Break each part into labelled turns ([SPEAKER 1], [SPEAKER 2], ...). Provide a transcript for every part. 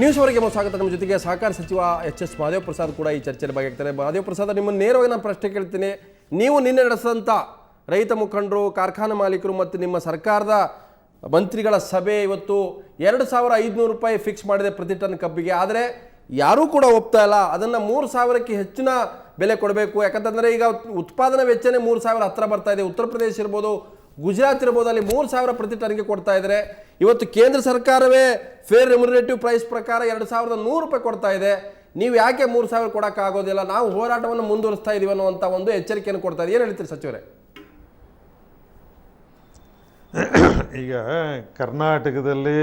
[SPEAKER 1] News ಅವರಿಗೆ ಸ್ವಾಗತ. ನಮ್ಮ ಜೊತೆಗೆ ಸಹಕಾರ ಸಚಿವ ಎಚ್ ಮಾದೇವ ಪ್ರಸಾದ್ ಕೂಡ ಈ ಚರ್ಚೆಯಲ್ಲಿ ಭಾಗಿಯಾಗ್ತಾರೆ. ಮಾದೇವ ಪ್ರಸಾದ್, ನಿಮ್ಮನ್ನು ನೇರವಾಗಿ ನಾನು ಪ್ರಶ್ನೆ ಕೇಳ್ತೀನಿ. ನೀವು ನಿನ್ನೆ ನಡೆಸಿದಂಥ ರೈತ ಮುಖಂಡರು, ಕಾರ್ಖಾನೆ ಮಾಲೀಕರು ಮತ್ತು ನಿಮ್ಮ ಸರ್ಕಾರದ ಮಂತ್ರಿಗಳ ಸಭೆ ಇವತ್ತು 2,500 ರೂಪಾಯಿ ಫಿಕ್ಸ್ ಮಾಡಿದೆ ಪ್ರತಿ ಟನ್ ಕಬ್ಬಿಗೆ. ಆದರೆ ಯಾರೂ ಕೂಡ ಒಪ್ತಾ ಇಲ್ಲ. ಅದನ್ನು 3,000ಕ್ಕೆ ಹೆಚ್ಚಿನ ಬೆಲೆ ಕೊಡಬೇಕು. ಯಾಕಂತಂದರೆ ಈಗ ಉತ್ಪಾದನಾ ವೆಚ್ಚನೇ 3,000 ಹತ್ತಿರ ಬರ್ತಾ ಇದೆ. ಉತ್ತರ ಪ್ರದೇಶ ಇರ್ಬೋದು, ಗುಜರಾತ್ ಇರ್ಬೋದು, ಅಲ್ಲಿ 3,000 ಪ್ರತಿ ಟನ್ಗೆ ಕೊಡ್ತಾ ಇದ್ದಾರೆ. ಇವತ್ತು ಕೇಂದ್ರ ಸರ್ಕಾರವೇ ಫೇರ್ ರೆಮ್ಯುನರೇಟಿವ್ ಪ್ರೈಸ್ ಪ್ರಕಾರ 2,100 ರೂಪಾಯಿ ಕೊಡ್ತಾ ಇದೆ. ನೀವು ಯಾಕೆ 3,000 ಕೊಡೋಕ್ಕಾಗೋದಿಲ್ಲ? ನಾವು ಹೋರಾಟವನ್ನು ಮುಂದುವರಿಸ್ತಾ ಇದೀವಿ ಅನ್ನುವಂಥ ಒಂದು ಎಚ್ಚರಿಕೆಯನ್ನು ಕೊಡ್ತಾ ಇದೆ. ಏನು ಹೇಳ್ತೀರಿ ಸಚಿವರೇ?
[SPEAKER 2] ಈಗ ಕರ್ನಾಟಕದಲ್ಲಿ,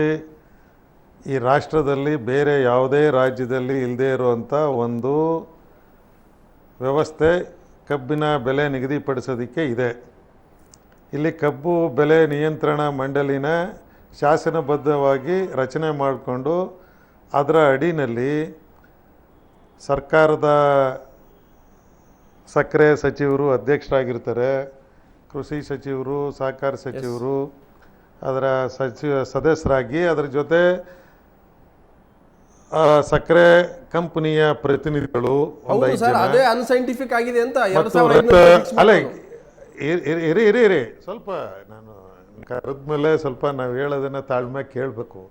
[SPEAKER 2] ಈ ರಾಷ್ಟ್ರದಲ್ಲಿ ಬೇರೆ ಯಾವುದೇ ರಾಜ್ಯದಲ್ಲಿ ಇಲ್ಲದೇ ಇರುವಂಥ ಒಂದು ವ್ಯವಸ್ಥೆ ಕಬ್ಬಿನ ಬೆಲೆ ನಿಗದಿಪಡಿಸೋದಕ್ಕೆ ಇದೆ. ಇಲ್ಲಿ ಕಬ್ಬು ಬೆಲೆ ನಿಯಂತ್ರಣ ಮಂಡಳಿನ ಶಾಸನಬದ್ಧವಾಗಿ ರಚನೆ ಮಾಡಿಕೊಂಡು ಅದರ ಅಡಿನಲ್ಲಿ ಸರ್ಕಾರದ ಸಕ್ಕರೆ ಸಚಿವರು ಅಧ್ಯಕ್ಷರಾಗಿರ್ತಾರೆ, ಕೃಷಿ ಸಚಿವರು, ಸಹಕಾರ ಸಚಿವರು ಅದರ ಸದಸ್ಯರಾಗಿ, ಅದರ ಜೊತೆ ಸಕ್ಕರೆ ಕಂಪನಿಯ ಪ್ರತಿನಿಧಿಗಳು
[SPEAKER 1] ಅದೇ ಅನ್ಸೈಂಟಿಫಿಕ್ ಆಗಿದೆ ಅಂತ
[SPEAKER 2] ಅಲ್ಲ, ಇರಿ ಸ್ವಲ್ಪ ನಾನು ಕರೆದ ಮೇಲೆ ಸ್ವಲ್ಪ ನಾವು ಹೇಳೋದನ್ನು ತಾಳ್ಮೆ ಕೇಳಬೇಕು.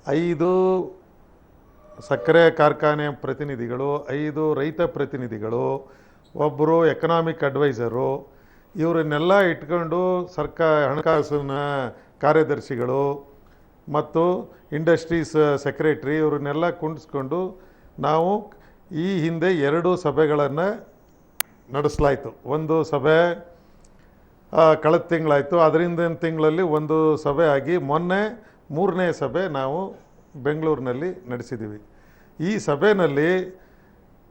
[SPEAKER 2] 5 ಸಕ್ಕರೆ ಕಾರ್ಖಾನೆ ಪ್ರತಿನಿಧಿಗಳು, 5 ರೈತ ಪ್ರತಿನಿಧಿಗಳು, ಒಬ್ಬರು ಎಕನಾಮಿಕ್ ಅಡ್ವೈಸರು, ಇವರನ್ನೆಲ್ಲ ಇಟ್ಕೊಂಡು ಹಣಕಾಸಿನ ಕಾರ್ಯದರ್ಶಿಗಳು ಮತ್ತು ಇಂಡಸ್ಟ್ರೀಸ್ ಸೆಕ್ರೆಟ್ರಿ ಇವರನ್ನೆಲ್ಲ ಕುಂಡಿಸ್ಕೊಂಡು ನಾವು ಈ ಹಿಂದೆ 2 ಸಭೆಗಳನ್ನು ನಡೆಸಲಾಯಿತು. ಒಂದು ಸಭೆ ಕಳೆದ ತಿಂಗಳಾಯಿತು, ಅದರಿಂದ ತಿಂಗಳಲ್ಲಿ ಒಂದು ಸಭೆ ಆಗಿ ಮೊನ್ನೆ 3ನೇ ಸಭೆ ನಾವು ಬೆಂಗಳೂರಿನಲ್ಲಿ ನಡೆಸಿದ್ದೀವಿ. ಈ ಸಭೆಯಲ್ಲಿ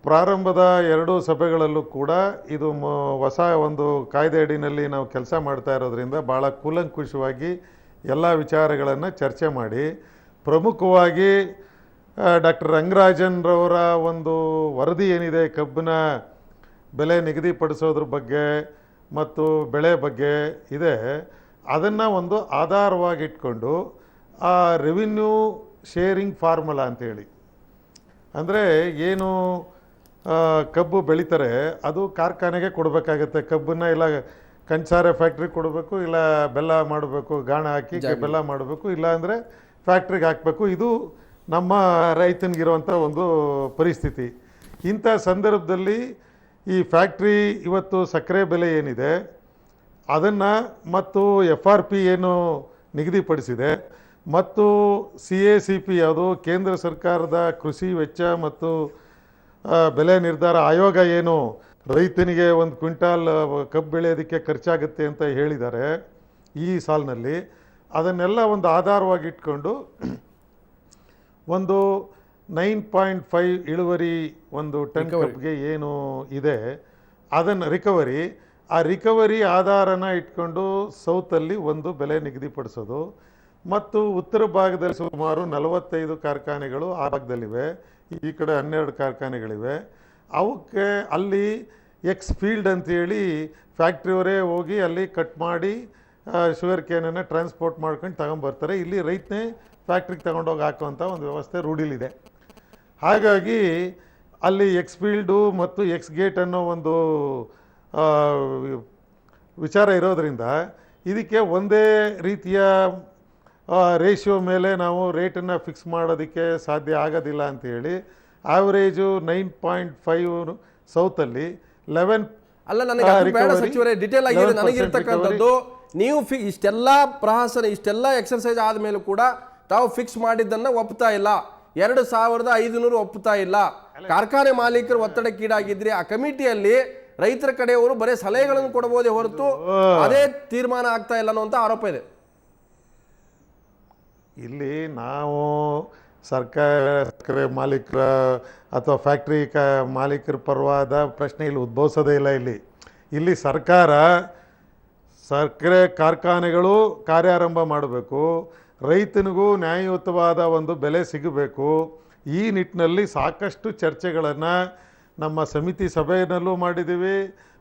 [SPEAKER 2] ಪ್ರಾರಂಭದ 2 ಸಭೆಗಳಲ್ಲೂ ಕೂಡ ಇದು ಹೊಸ ಒಂದು ಕಾಯ್ದೆ ಅಡಿನಲ್ಲಿ ನಾವು ಕೆಲಸ ಮಾಡ್ತಾ ಇರೋದ್ರಿಂದ ಭಾಳ ಕೂಲಂಕುಷವಾಗಿ ಎಲ್ಲ ವಿಚಾರಗಳನ್ನು ಚರ್ಚೆ ಮಾಡಿ, ಪ್ರಮುಖವಾಗಿ ಡಾಕ್ಟರ್ ರಂಗರಾಜನ್ರವರ ಒಂದು ವರದಿ ಏನಿದೆ ಕಬ್ಬಿನ ಬೆಲೆ ನಿಗದಿಪಡಿಸೋದ್ರ ಬಗ್ಗೆ ಮತ್ತು ಬೆಳೆ ಬಗ್ಗೆ ಇದೆ, ಅದನ್ನು ಒಂದು ಆಧಾರವಾಗಿಟ್ಕೊಂಡು ಆ ರೆವಿನ್ಯೂ ಶೇರಿಂಗ್ ಫಾರ್ಮುಲಾ ಅಂತೇಳಿ, ಅಂದರೆ ಏನು ಕಬ್ಬು ಬೆಳೀತಾರೆ ಅದು ಕಾರ್ಖಾನೆಗೆ ಕೊಡಬೇಕಾಗತ್ತೆ. ಕಬ್ಬನ್ನು ಇಲ್ಲ ಕಂಚಾರೆ ಫ್ಯಾಕ್ಟ್ರಿ ಕೊಡಬೇಕು, ಇಲ್ಲ ಬೆಲ್ಲ ಮಾಡಬೇಕು, ಗಾಣ ಹಾಕಿ ಬೆಲ್ಲ ಮಾಡಬೇಕು, ಇಲ್ಲ ಅಂದರೆ ಫ್ಯಾಕ್ಟ್ರಿಗೆ ಹಾಕಬೇಕು. ಇದು ನಮ್ಮ ರೈತನಿಗಿರುವಂಥ ಒಂದು ಪರಿಸ್ಥಿತಿ. ಇಂಥ ಸಂದರ್ಭದಲ್ಲಿ ಈ ಫ್ಯಾಕ್ಟ್ರಿ ಇವತ್ತು ಸಕ್ಕರೆ ಬೆಲೆ ಏನಿದೆ ಅದನ್ನು ಮತ್ತು FRP ಏನು ನಿಗದಿಪಡಿಸಿದೆ ಮತ್ತು CACP ಯಾವುದು ಕೇಂದ್ರ ಸರ್ಕಾರದ ಕೃಷಿ ವೆಚ್ಚ ಮತ್ತು ಬೆಲೆ ನಿರ್ಧಾರ ಆಯೋಗ ಏನು ರೈತನಿಗೆ 1 ಕ್ವಿಂಟಾಲ್ ಕಬ್ಬು ಬೆಳೆಯೋದಕ್ಕೆ ಖರ್ಚಾಗುತ್ತೆ ಅಂತ ಹೇಳಿದ್ದಾರೆ ಈ ಸಾಲಿನಲ್ಲಿ, ಅದನ್ನೆಲ್ಲ ಒಂದು ಆಧಾರವಾಗಿ ಇಟ್ಕೊಂಡು ಒಂದು 9.5 ಇಳುವರಿ ಒಂದು ಟನ್ ಕಬ್ಬಿಗೆ ಏನು ಇದೆ ಅದನ್ನು ರಿಕವರಿ ಆಧಾರನ ಇಟ್ಕೊಂಡು ಸೌತಲ್ಲಿ ಒಂದು ಬೆಲೆ ನಿಗದಿಪಡಿಸೋದು, ಮತ್ತು ಉತ್ತರ ಭಾಗದಲ್ಲಿ ಸುಮಾರು 45 ಕಾರ್ಖಾನೆಗಳು ಆ ಭಾಗದಲ್ಲಿವೆ, ಈ ಕಡೆ 12 ಕಾರ್ಖಾನೆಗಳಿವೆ. ಅವಕ್ಕೆ ಅಲ್ಲಿ ಎಕ್ಸ್ ಫೀಲ್ಡ್ ಅಂತೇಳಿ ಫ್ಯಾಕ್ಟ್ರಿಯವರೇ ಹೋಗಿ ಅಲ್ಲಿ ಕಟ್ ಮಾಡಿ ಶುಗರ್ ಕೇನನ್ನು ಟ್ರಾನ್ಸ್ಪೋರ್ಟ್ ಮಾಡ್ಕೊಂಡು ತಗೊಂಬರ್ತಾರೆ. ಇಲ್ಲಿ ರೈತನೇ ಫ್ಯಾಕ್ಟ್ರಿಗೆ ತಗೊಂಡೋಗಿ ಹಾಕುವಂಥ ಒಂದು ವ್ಯವಸ್ಥೆ ರೂಢಿಲಿದೆ. ಹಾಗಾಗಿ ಅಲ್ಲಿ ಎಕ್ಸ್ ಫೀಲ್ಡು ಮತ್ತು ಎಕ್ಸ್ ಗೇಟ್ ಅನ್ನೋ ಒಂದು ವಿಚಾರ ಇರೋದರಿಂದ ಇದಕ್ಕೆ ಒಂದೇ ರೀತಿಯ ರೇಷಿಯೋ ಮೇಲೆ ನಾವು ರೇಟನ್ನು ಫಿಕ್ಸ್ ಮಾಡೋದಕ್ಕೆ ಸಾಧ್ಯ ಆಗೋದಿಲ್ಲ ಅಂಥೇಳಿ ಆವ್ರೇಜು 9.5 ಸೌತಲ್ಲಿ 11.
[SPEAKER 1] ಅಲ್ಲ, ನನಗೆ ಬೇಡ ಸಚಿವರೇ, ಡಿಟೇಲ್ ಆಗಿದೆ ನನಗಿರ್ತಕ್ಕಂಥದ್ದು. ನೀವು ಇಷ್ಟೆಲ್ಲ ಪ್ರಹಸನ, ಇಷ್ಟೆಲ್ಲ ಎಕ್ಸರ್ಸೈಸ್ ಆದಮೇಲೂ ಕೂಡ ತಾವು ಫಿಕ್ಸ್ ಮಾಡಿದ್ದನ್ನು ಒಪ್ತಾ ಇಲ್ಲ. 2,500 ಒಪ್ತಾ ಇಲ್ಲ. ಕಾರ್ಖಾನೆ ಮಾಲೀಕರು ಒತ್ತಡಕ್ಕೀಡಾಗಿದ್ರಿ. ಆ ಕಮಿಟಿಯಲ್ಲಿ ರೈತರ ಕಡೆಯವರು ಬರೀ ಸಲಹೆಗಳನ್ನು ಕೊಡಬಹುದೇ ಹೊರತು ಅದೇ ತೀರ್ಮಾನ ಆಗ್ತಾ ಇಲ್ಲ ಅನ್ನುವಂಥ ಆರೋಪ ಇದೆ.
[SPEAKER 2] ಇಲ್ಲಿ ನಾವು ಸಕ್ಕರೆ ಮಾಲೀಕರ ಅಥವಾ ಫ್ಯಾಕ್ಟ್ರಿ ಮಾಲೀಕರ ಪರವಾದ ಪ್ರಶ್ನೆ ಇಲ್ಲಿ ಉದ್ಭವಿಸೋದೇ ಇಲ್ಲ. ಇಲ್ಲಿ ಸರ್ಕಾರ ಸಕ್ಕರೆ ಕಾರ್ಖಾನೆಗಳು ಕಾರ್ಯಾರಂಭ ಮಾಡಬೇಕು, ರೈತನಿಗೂ ನ್ಯಾಯಯುತವಾದ ಒಂದು ಬೆಲೆ ಸಿಗಬೇಕು. ಈ ನಿಟ್ಟಿನಲ್ಲಿ ಸಾಕಷ್ಟು ಚರ್ಚೆಗಳನ್ನು ನಮ್ಮ ಸಮಿತಿ ಸಭೆಯಲ್ಲೂ ಮಾಡಿದ್ದೀವಿ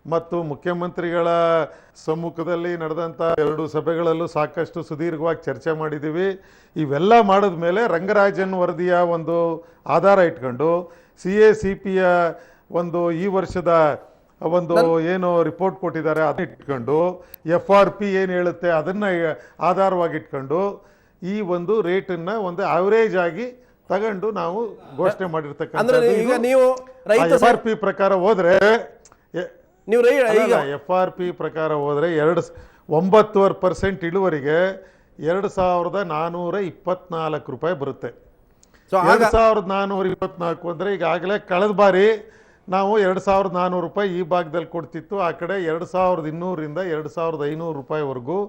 [SPEAKER 2] ಮತ್ತು ಮುಖ್ಯಮಂತ್ರಿಗಳ ಸಮ್ಮುಖದಲ್ಲಿ ನಡೆದಂಥ 2 ಸಭೆಗಳಲ್ಲೂ ಸಾಕಷ್ಟು ಸುದೀರ್ಘವಾಗಿ ಚರ್ಚೆ ಮಾಡಿದ್ದೀವಿ. ಇವೆಲ್ಲ ಮಾಡಿದ ಮೇಲೆ ರಂಗರಾಜನ್ ವರದಿಯ ಒಂದು ಆಧಾರ ಇಟ್ಕೊಂಡು CACPಯ ಒಂದು ಈ ವರ್ಷದ ಒಂದು ಏನು ರಿಪೋರ್ಟ್ ಕೊಟ್ಟಿದ್ದಾರೆ ಅದನ್ನ ಇಟ್ಕೊಂಡು FRP ಏನು ಹೇಳುತ್ತೆ ಅದನ್ನ ಆಧಾರವಾಗಿ ಇಟ್ಕೊಂಡು ಈ ಒಂದು ರೇಟನ್ನ ಒಂದು ಆವರೇಜ್ ಆಗಿ ತಗೊಂಡು ನಾವು ಘೋಷಣೆ ಮಾಡಿರ್ತಕ್ಕಂಥ FRP ಪ್ರಕಾರ ಹೋದ್ರೆ FRP ಪ್ರಕಾರ ಹೋದ್ರೆ 9% ಇಳುವರಿಗೆ 2424 ರೂಪಾಯಿ ಬರುತ್ತೆ. 2424 ಅಂದ್ರೆ ಈಗಾಗಲೇ ಕಳೆದ ಬಾರಿ ನಾವು 2400 ರೂಪಾಯಿ ಈ ಭಾಗದಲ್ಲಿ ಕೊಡ್ತಿತ್ತು. ಆ ಕಡೆ 2200ರಿಂದ 2500 ರೂಪಾಯಿವರೆಗೂ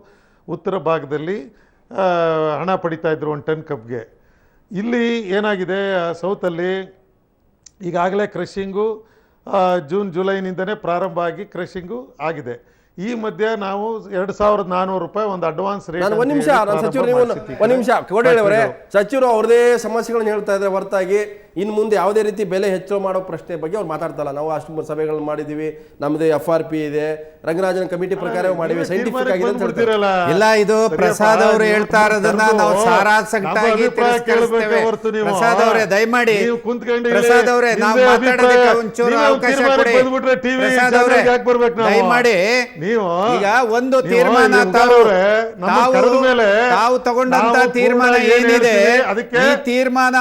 [SPEAKER 2] ಉತ್ತರ ಭಾಗದಲ್ಲಿ ಹಣ ಪಡಿತಾ ಇದ್ರು 1 ಟನ್ ಕಬ್ಗೆ. ಇಲ್ಲಿ ಏನಾಗಿದೆ, ಸೌತಲ್ಲಿ ಈಗಾಗಲೇ ಕ್ರಷಿಂಗು ಜೂನ್ ಜುಲೈನಿಂದನೇ ಪ್ರಾರಂಭ ಆಗಿ ಕ್ರಷಿಂಗು ಆಗಿದೆ. ಈ ಮಧ್ಯೆ ನಾವು 2400 ರೂಪಾಯಿ ಒಂದು ಅಡ್ವಾನ್ಸ್ ರೇಟ್.
[SPEAKER 1] ಒಂದ್ ನಿಮಿಷ ಕೋಡೇಳವರೇ, ಸಚಿವರು ಅವ್ರದೇ ಸಮಸ್ಯೆಗಳನ್ನ ಹೇಳ್ತಾ ಇದ್ದಾರೆ ಹೊರತಾಗಿ ಇನ್ನು ಮುಂದೆ ಯಾವುದೇ ರೀತಿ ಬೆಲೆ ಹೆಚ್ಚಳ ಮಾಡೋ ಪ್ರಶ್ನೆ ಬಗ್ಗೆ ಅವ್ರು ಮಾತಾಡ್ತಲ್ಲ. ನಾವು ಅಷ್ಟು ಸಭೆಗಳು ಮಾಡಿದೀವಿ, ನಮ್ದು FRP ಇದೆ, ರಂಗರಾಜನ್ ಕಮಿಟಿ ಪ್ರಕಾರ ಮಾಡಿವಿ, ಸೈಂಟಿಫಿಕ್ ಆಗಿದೆ ಅಂತ ಹೇಳ್ತಿರಲ್ಲ.
[SPEAKER 3] ಇಲ್ಲ, ಇದು ಪ್ರಸಾದ್ ಅವರು ಹೇಳ್ತಾ ಇರೋದನ್ನ ನಾವು ಸಾರಾಸಗಟಾಗಿ ತಿರಸ್ಕರಿಸ್ತೇವೆ. ಪ್ರಸಾದ್ ಅವರೇ ದಯಮಾಡಿ, ಪ್ರಸಾದ್ ಅವರೇ ನಾವು ಮಾತಾಡೋದಕ್ಕೆ ಒಂಚೂರು ಅವಕಾಶ ಕೊಡಿ. ಪ್ರಸಾದ್ ಅವರೇ ದಯಮಾಡಿ, ಈಗ ಒಂದು ತೀರ್ಮಾನ ತಾವು ತಗೊಂಡಂತ ತೀರ್ಮಾನ ಏನಿದೆ, ಈ ತೀರ್ಮಾನ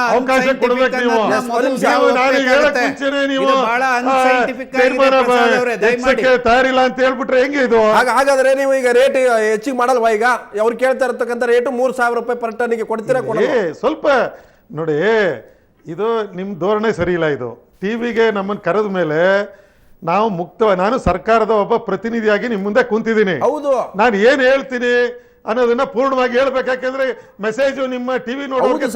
[SPEAKER 2] ತಯಾರಿಲ್ಲ ಅಂತ ಹೇಳ್ಬಿಟ್ರೆ ಹೆಂಗೆ ಇದು?
[SPEAKER 1] ಹಾಗಾದ್ರೆ ನೀವು ಈಗ ರೇಟ್ ಹೆಚ್ಚಿಗೆ ಮಾಡಲ್ವಾ? ಈಗ ಅವ್ರು ಕೇಳ್ತಾ ಇರ್ತಕ್ಕಂಥ ರೇಟ್ 3000 ರೂಪಾಯಿ ಪರ್ ಟನ್ಗೆ ಕೊಡ್ತೀರಾ?
[SPEAKER 2] ಸ್ವಲ್ಪ ನೋಡಿ, ಇದು ನಿಮ್ ಧೋರಣೆ ಸರಿ ಇಲ್ಲ. ಇದು ಟಿವಿಗೆ ನಮ್ಮನ್ನು ಕರೆದ ಮೇಲೆ ನಾವು ನಾನು ಸರ್ಕಾರದ ಒಬ್ಬ ಪ್ರತಿನಿಧಿಯಾಗಿ ನಿಮ್ ಮುಂದೆ ಕುಂತಿದ್ದೀನಿ.
[SPEAKER 1] ಹೌದು,
[SPEAKER 2] ನಾನು ಏನ್ ಹೇಳ್ತೀನಿ ಅನ್ನೋದನ್ನ ಪೂರ್ಣವಾಗಿ ಹೇಳ್ಬೇಕು. ಯಾಕಂದ್ರೆ ಮೆಸೇಜ್ ನಿಮ್ಮ ಟಿವಿ
[SPEAKER 1] ನೋಡೋಕೆ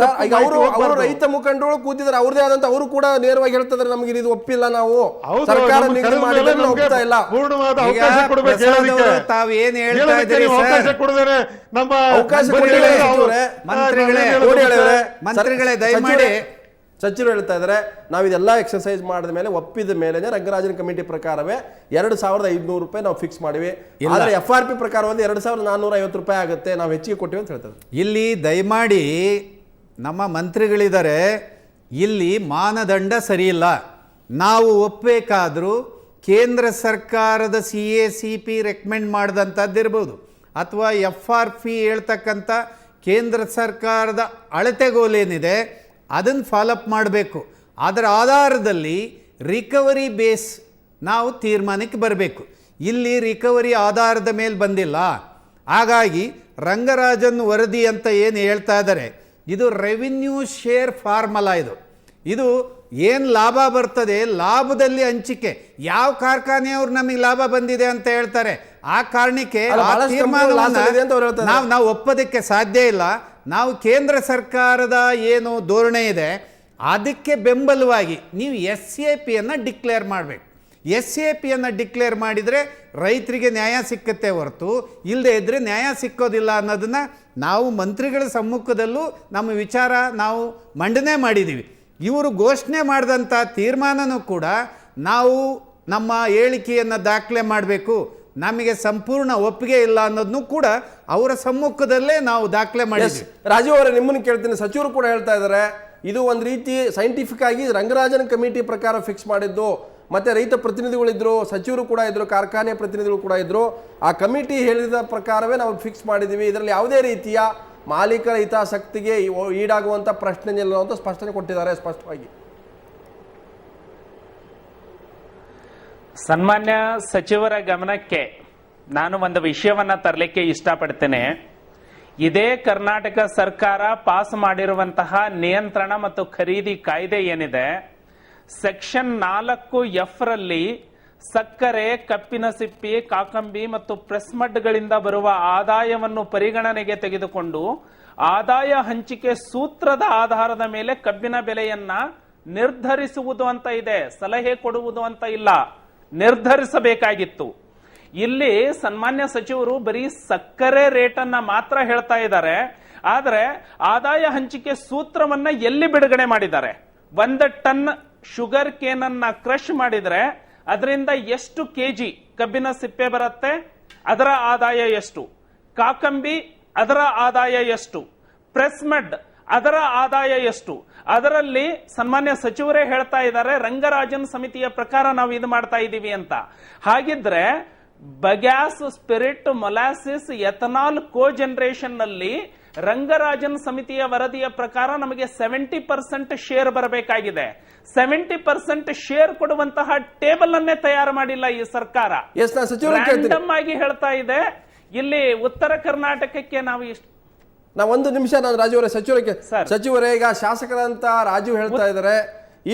[SPEAKER 1] ರೈತ ಮುಖಂಡರು ಕೂತಿದ್ದಾರೆ, ಅವ್ರದೇ ಆದಂತ ಅವರು ಕೂಡ ನೇರವಾಗಿ ಹೇಳ್ತಿದ್ದಾರೆ, ನಮ್ಗೆ ಇದು ಒಪ್ಪಿಲ್ಲ, ನಾವು ಸರ್ಕಾರ
[SPEAKER 2] ಪೂರ್ಣವಾದ ಅವಕಾಶ ಕೊಡಬೇಕು. ಅವಕಾಶ ಕೊಡದೇನೆ ನಮ್ಮ
[SPEAKER 3] ಮಂತ್ರಿಗಳೇ ದಯಮಾಡಿ,
[SPEAKER 1] ಸಚಿವರು ಹೇಳ್ತಾ ಇದ್ದಾರೆ ನಾವು ಇದೆಲ್ಲ ಎಕ್ಸರ್ಸೈಸ್ ಮಾಡಿದ ಮೇಲೆ ಒಪ್ಪಿದ ಮೇಲೆ ರಂಗರಾಜನ್ ಕಮಿಟಿ ಪ್ರಕಾರವೇ 2500 ರೂಪಾಯಿ ನಾವು ಫಿಕ್ಸ್ ಮಾಡಿವಿ. ಆದ್ರೆ FRP ಪ್ರಕಾರ 2450 ರೂಪಾಯಿ ಆಗುತ್ತೆ, ನಾವು ಹೆಚ್ಚಿಗೆ ಕೊಟ್ಟಿವಿ ಅಂತ ಹೇಳ್ತಾರೆ.
[SPEAKER 3] ಇಲ್ಲಿ ದಯಮಾಡಿ ನಮ್ಮ ಮಂತ್ರಿಗಳಿದ್ದಾರೆ, ಇಲ್ಲಿ ಮಾನದಂಡ ಸರಿಯಿಲ್ಲ. ನಾವು ಒಪ್ಪಬೇಕಾದ್ರೂ ಕೇಂದ್ರ ಸರ್ಕಾರದ CACP ರೆಕಮೆಂಡ್ ಮಾಡಿದಂಥದ್ದಿರ್ಬೋದು, ಅಥವಾ FRP ಹೇಳ್ತಕ್ಕಂಥ ಕೇಂದ್ರ ಸರ್ಕಾರದ ಅಳತೆಗೋಲೇನಿದೆ ಅದನ್ನು ಫಾಲೋಅಪ್ ಮಾಡಬೇಕು. ಅದರ ಆಧಾರದಲ್ಲಿ ರಿಕವರಿ ಬೇಸ್ ನಾವು ತೀರ್ಮಾನಕ್ಕೆ ಬರಬೇಕು. ಇಲ್ಲಿ ರಿಕವರಿ ಆಧಾರದ ಮೇಲೆ ಬಂದಿಲ್ಲ. ಹಾಗಾಗಿ ರಂಗರಾಜನ್ ವರದಿ ಅಂತ ಏನು ಹೇಳ್ತಾ ಇದ್ದಾರೆ, ಇದು ರೆವಿನ್ಯೂ ಶೇರ್ ಫಾರ್ಮುಲಾ. ಇದು ಏನು ಲಾಭ ಬರ್ತದೆ, ಲಾಭದಲ್ಲಿ ಹಂಚಿಕೆ. ಯಾವ ಕಾರ್ಖಾನೆಯವ್ರು ನಮಗೆ ಲಾಭ ಬಂದಿದೆ ಅಂತ ಹೇಳ್ತಾರೆ, ಆ ಕಾರಣಕ್ಕೆ ನಾವು ಒಪ್ಪೋದಕ್ಕೆ ಸಾಧ್ಯ ಇಲ್ಲ. ನಾವು ಕೇಂದ್ರ ಸರ್ಕಾರದ ಏನು ಧೋರಣೆ ಇದೆ ಅದಕ್ಕೆ ಬೆಂಬಲವಾಗಿ ನೀವು SAPಯನ್ನು ಡಿಕ್ಲೇರ್ ಮಾಡಬೇಕು. SAPಯನ್ನು ಡಿಕ್ಲೇರ್ ಮಾಡಿದರೆ ರೈತರಿಗೆ ನ್ಯಾಯ ಸಿಕ್ಕತ್ತೆ ಹೊರತು ಇಲ್ಲದೆ ಇದ್ದರೆ ನ್ಯಾಯ ಸಿಕ್ಕೋದಿಲ್ಲ ಅನ್ನೋದನ್ನು ನಾವು ಮಂತ್ರಿಗಳ ಸಮ್ಮುಖದಲ್ಲೂ ನಮ್ಮ ವಿಚಾರ ನಾವು ಮಂಡನೆ ಮಾಡಿದ್ದೀವಿ. ಇವರು ಘೋಷಣೆ ಮಾಡಿದಂಥ ತೀರ್ಮಾನನೂ ಕೂಡ ನಾವು ನಮ್ಮ ಹೇಳಿಕೆಯನ್ನು ದಾಖಲೆ ಮಾಡಬೇಕು, ನಮಗೆ ಸಂಪೂರ್ಣ ಒಪ್ಪಿಗೆ ಇಲ್ಲ ಅನ್ನೋದನ್ನು ಕೂಡ ಅವರ ಸಮ್ಮುಖದಲ್ಲೇ ನಾವು ದಾಖಲೆ ಮಾಡಿದ್ವಿ.
[SPEAKER 1] ರಾಜೀವ್ ಅವರೇ, ನಿಮ್ಮನ್ನು ಕೇಳ್ತೀನಿ, ಸಚಿವರು ಕೂಡ ಹೇಳ್ತಾ ಇದ್ದಾರೆ ಇದು ಒಂದು ರೀತಿ ಸೈಂಟಿಫಿಕ್ ಆಗಿ ರಂಗರಾಜನ್ ಕಮಿಟಿ ಪ್ರಕಾರ ಫಿಕ್ಸ್ ಮಾಡಿದ್ದು, ಮತ್ತೆ ರೈತ ಪ್ರತಿನಿಧಿಗಳಿದ್ರು, ಸಚಿವರು ಕೂಡ ಇದ್ರು, ಕಾರ್ಖಾನೆ ಪ್ರತಿನಿಧಿಗಳು ಕೂಡ ಇದ್ರು, ಆ ಕಮಿಟಿ ಹೇಳಿದ ಪ್ರಕಾರವೇ ನಾವು ಫಿಕ್ಸ್ ಮಾಡಿದ್ದೀವಿ, ಇದರಲ್ಲಿ ಯಾವುದೇ ರೀತಿಯ ಮಾಲೀಕರ ಹಿತಾಸಕ್ತಿಗೆ ಈಡಾಗುವಂಥ ಪ್ರಶ್ನೆ ಇಲ್ಲ ಅಂತ ಸ್ಪಷ್ಟನೆ ಕೊಟ್ಟಿದ್ದಾರೆ ಸ್ಪಷ್ಟವಾಗಿ.
[SPEAKER 4] ಸನ್ಮಾನ್ಯ ಸಚಿವರ ಗಮನಕ್ಕೆ ನಾನು ಒಂದು ವಿಷಯವನ್ನ ತರಲಿಕ್ಕೆ ಇಷ್ಟಪಡ್ತೇನೆ. ಇದೇ ಕರ್ನಾಟಕ ಸರ್ಕಾರ ಪಾಸ್ ಮಾಡಿರುವಂತಹ ನಿಯಂತ್ರಣ ಮತ್ತು ಖರೀದಿ ಕಾಯ್ದೆ ಏನಿದೆ, ಸೆಕ್ಷನ್ 4F ರಲ್ಲಿ ಸಕ್ಕರೆ, ಕಪ್ಪಿನ ಸಿಪ್ಪಿ, ಕಾಕಂಬಿ ಮತ್ತು ಪ್ರೆಸ್ ಮಡ್ಗಳಿಂದ ಬರುವ ಆದಾಯವನ್ನು ಪರಿಗಣನೆಗೆ ತೆಗೆದುಕೊಂಡು ಆದಾಯ ಹಂಚಿಕೆ ಸೂತ್ರದ ಆಧಾರದ ಮೇಲೆ ಕಬ್ಬಿನ ಬೆಲೆಯನ್ನ ನಿರ್ಧರಿಸುವುದು ಅಂತ ಇದೆ, ಸಲಹೆ ಕೊಡುವುದು ಅಂತ ಇಲ್ಲ, ನಿರ್ಧರಿಸಬೇಕಾಗಿತ್ತು. ಇಲ್ಲಿ ಸನ್ಮಾನ್ಯ ಸಚಿವರು ಬರೀ ಸಕ್ಕರೆ ರೇಟನ್ನ ಮಾತ್ರ ಹೇಳ್ತಾ ಇದ್ದಾರೆ, ಆದ್ರೆ ಆದಾಯ ಹಂಚಿಕೆ ಸೂತ್ರವನ್ನ ಎಲ್ಲಿ ಬಿಡುಗಡೆ ಮಾಡಿದ್ದಾರೆ? 1 ಟನ್ ಶುಗರ್ ಕೇನ್ ಅನ್ನ ಕ್ರಶ್ ಮಾಡಿದ್ರೆ ಅದರಿಂದ ಎಷ್ಟು ಕೆಜಿ ಕಬ್ಬಿನ ಸಿಪ್ಪೆ ಬರುತ್ತೆ, ಅದರ ಆದಾಯ ಎಷ್ಟು, ಕಾಕಂಬಿ ಅದರ ಆದಾಯ ಎಷ್ಟು, ಪ್ರೆಸ್ ಮೆಡ್ ಅದರ ಆದಾಯ ಎಷ್ಟು. ಅದರಲ್ಲಿ ಸನ್ಮಾನ್ಯ ಸಚಿವರೇ ಹೇಳ್ತಾ ಇದ್ದಾರೆ ರಂಗರಾಜನ್ ಸಮಿತಿಯ ಪ್ರಕಾರ ನಾವು ಇದು ಮಾಡ್ತಾ ಇದ್ದೀವಿ ಅಂತ. ಹಾಗಿದ್ರೆ ಬಗ್ಯಾಸ್, ಸ್ಪಿರಿಟ್, ಮೊಲಾಸಿಸ್, ಎಥನಾಲ್ ಕೋ ಜನರೇಷನ್ ನಲ್ಲಿ ರಂಗರಾಜನ್ ಸಮಿತಿಯ ವರದಿಯ ಪ್ರಕಾರ ನಮಗೆ 70% ಶೇರ್ ಬರಬೇಕಾಗಿದೆ. 70% ಶೇರ್ ಕೊಡುವಂತಹ ಟೇಬಲ್ ಅನ್ನೇ ತಯಾರು ಮಾಡಿಲ್ಲ ಈ ಸರ್ಕಾರ.
[SPEAKER 1] ಎಸ್, ನಾನು ಸಚಿವರನ್ನ ಕೇಳ್ತೀನಿ.
[SPEAKER 4] ರ್ಯಾಂಡಮ್ ಆಗಿ ಹೇಳ್ತಾ ಇದೆ. ಇಲ್ಲಿ ಉತ್ತರ ಕರ್ನಾಟಕಕ್ಕೆ ನಾವು
[SPEAKER 1] ಒಂದು ನಿಮಿಷ ನಾನು ರಾಜು ಅವರೇ
[SPEAKER 4] ಸರ್.
[SPEAKER 1] ಸಚಿವರೇ ಈಗ ಶಾಸಕರಂತ ರಾಜು ಹೇಳ್ತಾ ಇದ್ದಾರೆ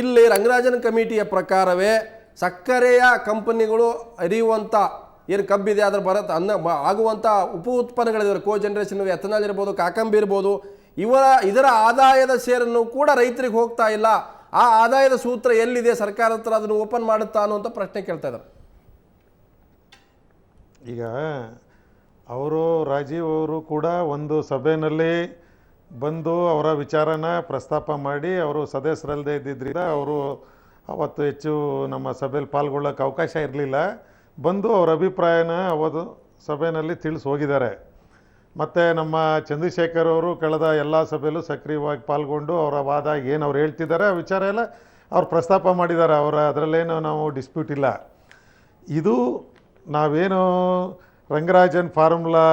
[SPEAKER 1] ಇಲ್ಲಿ ರಂಗರಾಜನ್ ಕಮಿಟಿಯ ಪ್ರಕಾರವೇ ಸಕ್ಕರೆಯ ಕಂಪನಿಗಳು ಅರಿಯುವಂತ ಏನು ಕಬ್ಬಿದೆ ಅದ್ರ ಆಗುವಂತ ಉಪ ಉತ್ಪನ್ನಗಳಿವೆ, ಕೋ ಜನರೇಷನ್, ಎಥನಾಲ್ ಇರ್ಬೋದು, ಕಾಕಂಬಿ ಇರ್ಬೋದು, ಇದರ ಆದಾಯದ ಶೇರನ್ನು ಕೂಡ ರೈತರಿಗೆ ಹೋಗ್ತಾ ಇಲ್ಲ. ಆ ಆದಾಯದ ಸೂತ್ರ ಎಲ್ಲಿದೆ, ಸರ್ಕಾರ ಹತ್ರ ಅದನ್ನು ಓಪನ್ ಮಾಡುತ್ತಾ ಅನ್ನುವಂಥ ಪ್ರಶ್ನೆ ಕೇಳ್ತಾ ಇದ್ದಾರೆ.
[SPEAKER 2] ಈಗ ಅವರು ರಾಜೀವ್ ಅವರು ಕೂಡ ಒಂದು ಸಭೆಯಲ್ಲಿ ಬಂದು ಅವರ ವಿಚಾರನ ಪ್ರಸ್ತಾಪ ಮಾಡಿ ಅವರು ಸದಸ್ಯರಲ್ಲದೆ ಇದ್ದಿದ್ದರಿಂದ ಅವರು ಅವತ್ತು ಹೆಚ್ಚು ನಮ್ಮ ಸಭೆಯಲ್ಲಿ ಪಾಲ್ಗೊಳ್ಳೋಕೆ ಅವಕಾಶ ಇರಲಿಲ್ಲ. ಬಂದು ಅವರ ಅಭಿಪ್ರಾಯನ ಅವತ್ತು ಸಭೆಯಲ್ಲಿ ತಿಳಿಸಿ ಹೋಗಿದ್ದಾರೆ. ಮತ್ತು ನಮ್ಮ ಚಂದ್ರಶೇಖರ್ ಅವರು ಕಳೆದ ಎಲ್ಲ ಸಭೆಯಲ್ಲೂ ಸಕ್ರಿಯವಾಗಿ ಪಾಲ್ಗೊಂಡು ಅವರ ವಾದ ಏನು ಅವ್ರು ಹೇಳ್ತಿದ್ದಾರೆ ಆ ವಿಚಾರ ಎಲ್ಲ ಅವ್ರು ಪ್ರಸ್ತಾಪ ಮಾಡಿದ್ದಾರೆ. ಅದರಲ್ಲೇನು ನಾವು ಡಿಸ್ಪ್ಯೂಟ್ ಇಲ್ಲ. ಇದು ನಾವೇನು ರಂಗರಾಜನ್ ಫಾರ್ಮುಲಾ